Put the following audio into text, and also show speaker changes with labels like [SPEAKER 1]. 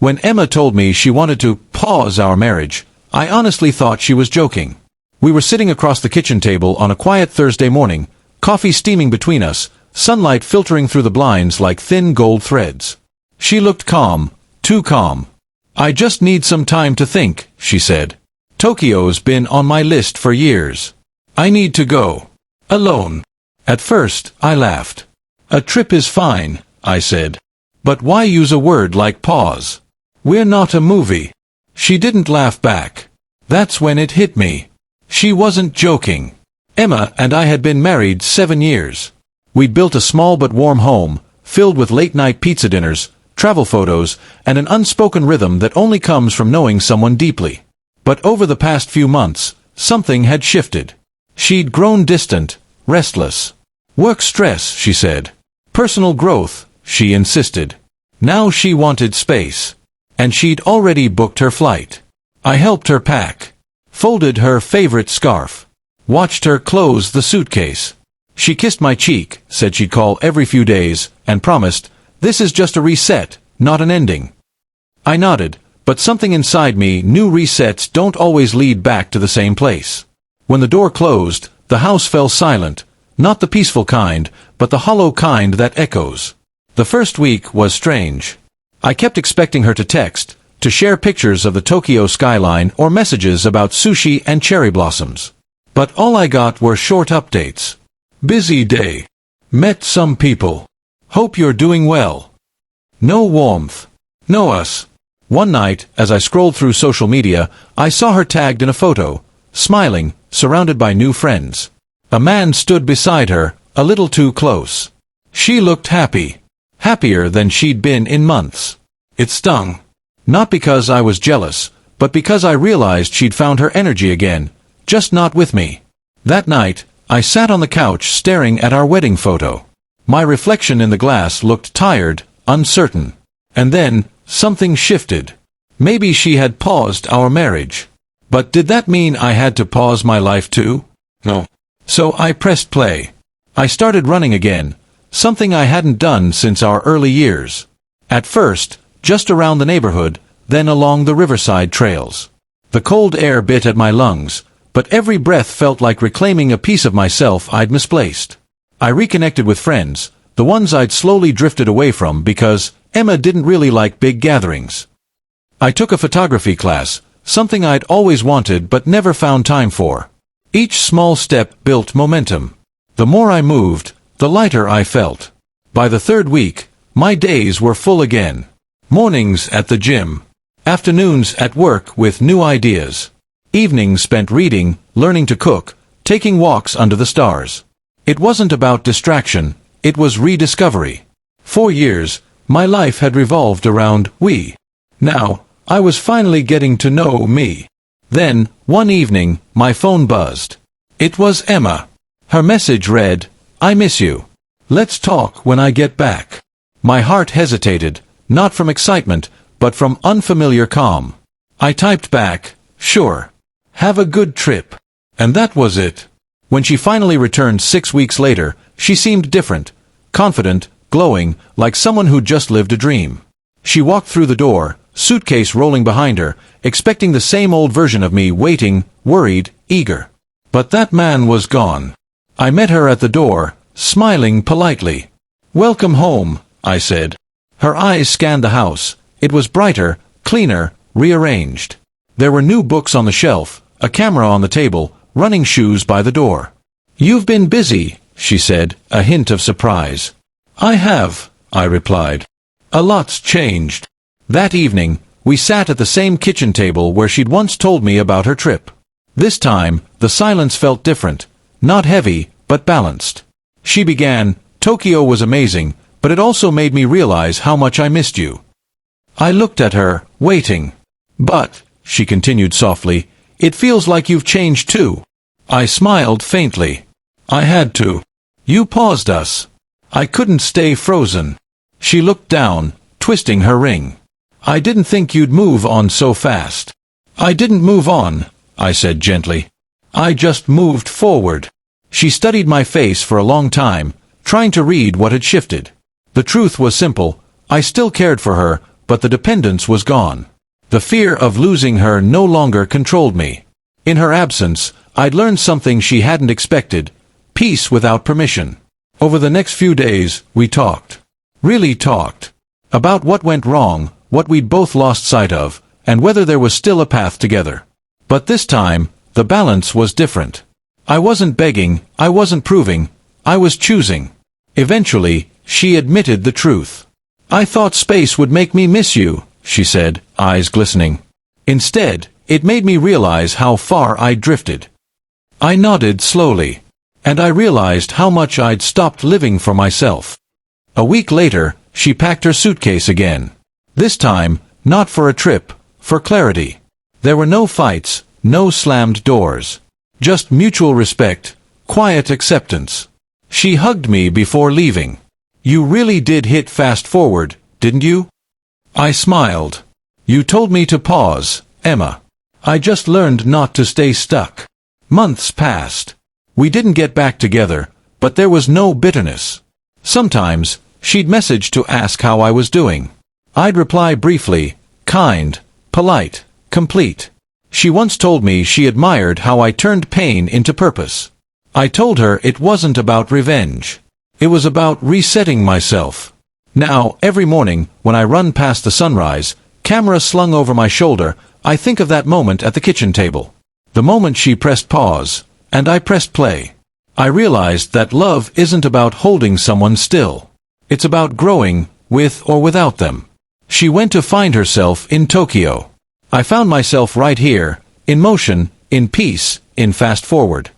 [SPEAKER 1] When Emma told me she wanted to pause our marriage, I honestly thought she was joking. We were sitting across the kitchen table on a quiet Thursday morning, coffee steaming between us, sunlight filtering through the blinds like thin gold threads. She looked calm, too calm. "I just need some time to think," she said. "Tokyo's been on my list for years. I need to go. Alone." At first, I laughed. "A trip is fine," I said. "But why use a word like pause? We're not a movie." She didn't laugh back. That's when it hit me. She wasn't joking. Emma and I had been married 7 years. We'd built a small but warm home, filled with late-night pizza dinners, travel photos, and an unspoken rhythm that only comes from knowing someone deeply. But over the past few months, something had shifted. She'd grown distant, restless. "Work stress," she said. "Personal growth," she insisted. Now she wanted space. And she'd already booked her flight. I helped her pack. Folded her favorite scarf. Watched her close the suitcase. She kissed my cheek, said she'd call every few days, and promised, "This is just a reset, not an ending." I nodded, but something inside me knew resets don't always lead back to the same place. When the door closed, the house fell silent, not the peaceful kind, but the hollow kind that echoes. The first week was strange. I kept expecting her to text, to share pictures of the Tokyo skyline or messages about sushi and cherry blossoms. But all I got were short updates. "Busy day. Met some people. Hope you're doing well." No warmth. No us. One night, as I scrolled through social media, I saw her tagged in a photo, smiling, surrounded by new friends. A man stood beside her, a little too close. She looked happy. Happier than she'd been in months. It stung. Not because I was jealous, but because I realized she'd found her energy again, just not with me. That night, I sat on the couch staring at our wedding photo. My reflection in the glass looked tired, uncertain. And then, something shifted. Maybe she had paused our marriage. But did that mean I had to pause my life too? No. So I pressed play. I started running again. Something I hadn't done since our early years. At first, just around the neighborhood, then along the riverside trails. The cold air bit at my lungs, but every breath felt like reclaiming a piece of myself I'd misplaced. I reconnected with friends, the ones I'd slowly drifted away from because Emma didn't really like big gatherings. I took a photography class, something I'd always wanted but never found time for. Each small step built momentum. The more I moved, the lighter I felt. By the third week, my days were full again. Mornings at the gym. Afternoons at work with new ideas. Evenings spent reading, learning to cook, taking walks under the stars. It wasn't about distraction, it was rediscovery. 4 years, my life had revolved around we. Now, I was finally getting to know me. Then, one evening, my phone buzzed. It was Emma. Her message read, "I miss you. Let's talk when I get back." My heart hesitated, not from excitement, but from unfamiliar calm. I typed back, "Sure. Have a good trip." And that was it. When she finally returned 6 weeks later, she seemed different, confident, glowing, like someone who'd just lived a dream. She walked through the door, suitcase rolling behind her, expecting the same old version of me waiting, worried, eager. But that man was gone. I met her at the door, smiling politely. "Welcome home," I said. Her eyes scanned the house. It was brighter, cleaner, rearranged. There were new books on the shelf, a camera on the table, running shoes by the door. "You've been busy," she said, a hint of surprise. "I have," I replied. "A lot's changed." That evening, we sat at the same kitchen table where she'd once told me about her trip. This time, the silence felt different, not heavy, but balanced. She began, "Tokyo was amazing, but it also made me realize how much I missed you." I looked at her, waiting. "But," she continued softly, "it feels like you've changed too." I smiled faintly. "I had to. You paused us. I couldn't stay frozen." She looked down, twisting her ring. "I didn't think you'd move on so fast." "I didn't move on," I said gently. "I just moved forward." She studied my face for a long time, trying to read what had shifted. The truth was simple. I still cared for her, but the dependence was gone. The fear of losing her no longer controlled me. In her absence, I'd learned something she hadn't expected: peace without permission. Over the next few days, we talked. Really talked. About what went wrong, what we'd both lost sight of, and whether there was still a path together. But this time, the balance was different. I wasn't begging, I wasn't proving, I was choosing. Eventually, she admitted the truth. "I thought space would make me miss you," she said, eyes glistening. "Instead, it made me realize how far I'd drifted." I nodded slowly. And I realized how much I'd stopped living for myself. A week later, she packed her suitcase again. This time, not for a trip, for clarity. There were no fights, no slammed doors. Just mutual respect, quiet acceptance. She hugged me before leaving. "You really did hit fast forward, didn't you?" I smiled. "You told me to pause, Emma. I just learned not to stay stuck." Months passed. We didn't get back together, but there was no bitterness. Sometimes, she'd message to ask how I was doing. I'd reply briefly, kind, polite, complete. She once told me she admired how I turned pain into purpose. I told her it wasn't about revenge. It was about resetting myself. Now, every morning, when I run past the sunrise, camera slung over my shoulder, I think of that moment at the kitchen table. The moment she pressed pause, and I pressed play. I realized that love isn't about holding someone still. It's about growing, with or without them. She went to find herself in Tokyo. I found myself right here, in motion, in peace, in fast forward.